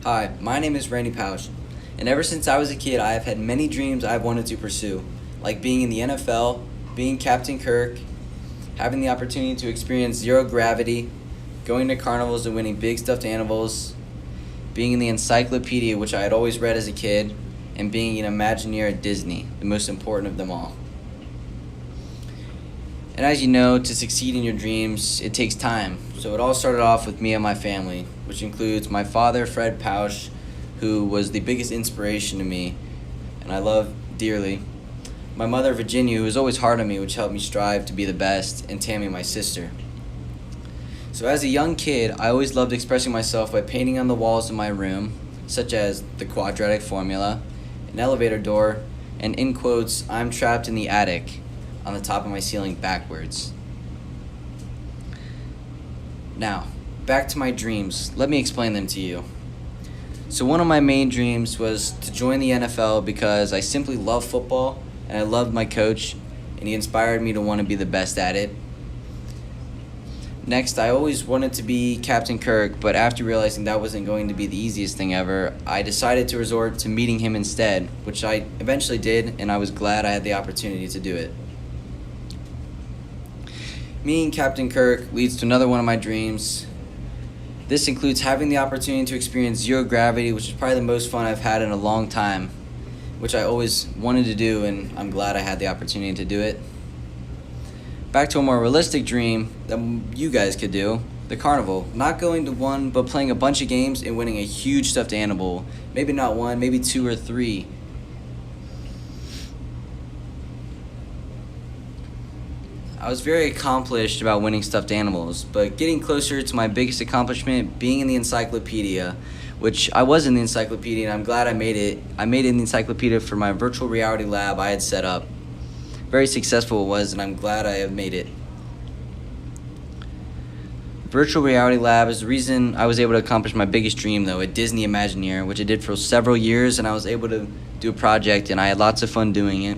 Hi, my name is Randy Pausch, and ever since I was a kid, I have had many dreams I've wanted to pursue, like being in the NFL, being Captain Kirk, having the opportunity to experience zero gravity, going to carnivals and winning big stuffed animals, being in the encyclopedia, which I had always read as a kid, and being an Imagineer at Disney, the most important of them all. And as you know, to succeed in your dreams, it takes time. So it all started off with me and my family, which includes my father, Fred Pausch, who was the biggest inspiration to me, and I love dearly. My mother, Virginia, who was always hard on me, which helped me strive to be the best, and Tammy, my sister. So as a young kid, I always loved expressing myself by painting on the walls of my room, such as the quadratic formula, an elevator door, and in quotes, "I'm trapped in the attic," on the top of my ceiling backwards. Now, back to my dreams. Let me explain them to you. So one of my main dreams was to join the NFL because I simply love football and I loved my coach and he inspired me to want to be the best at it. Next, I always wanted to be Captain Kirk, but after realizing that wasn't going to be the easiest thing ever, I decided to resort to meeting him instead, which I eventually did, and I was glad I had the opportunity to do it. Meeting Captain Kirk leads to another one of my dreams. This includes having the opportunity to experience zero gravity, which is probably the most fun I've had in a long time, which I always wanted to do, and I'm glad I had the opportunity to do it. Back to a more realistic dream that you guys could do, the carnival. Not going to one, but playing a bunch of games and winning a huge stuffed animal. Maybe not one, maybe two or three. I was very accomplished about winning stuffed animals, but getting closer to my biggest accomplishment, being in the encyclopedia, which I was in the encyclopedia and I'm glad I made it. I made it in the encyclopedia for my virtual reality lab I had set up. Very successful it was, and I'm glad I have made it. Virtual reality lab is the reason I was able to accomplish my biggest dream, though, at Disney Imagineer, which I did for several years, and I was able to do a project, and I had lots of fun doing it.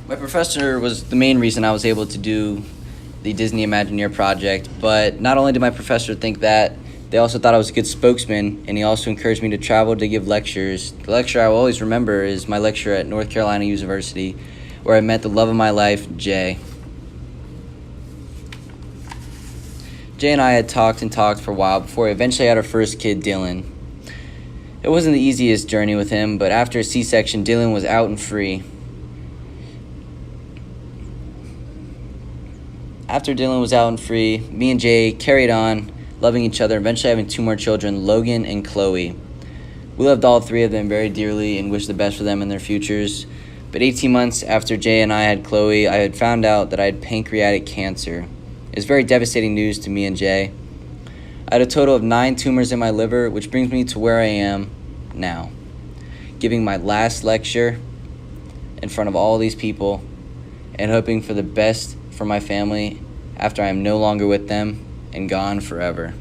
My professor was the main reason I was able to do the Disney Imagineer project, but not only did my professor think that, they also thought I was a good spokesman, and he also encouraged me to travel to give lectures. The lecture I will always remember is my lecture at North Carolina University, where I met the love of my life, Jay. Jay and I had talked and talked for a while before we eventually had our first kid, Dylan. It wasn't the easiest journey with him, but after a C-section, Dylan was out and free. After Dylan was out and free, me and Jay carried on, loving each other, eventually having two more children, Logan and Chloe. We loved all three of them very dearly and wished the best for them in their futures. But 18 months after Jay and I had Chloe, I had found out that I had pancreatic cancer. It was very devastating news to me and Jay. I had a total of 9 tumors in my liver, which brings me to where I am now, giving my last lecture in front of all these people and hoping for the best for my family after I am no longer with them and gone forever.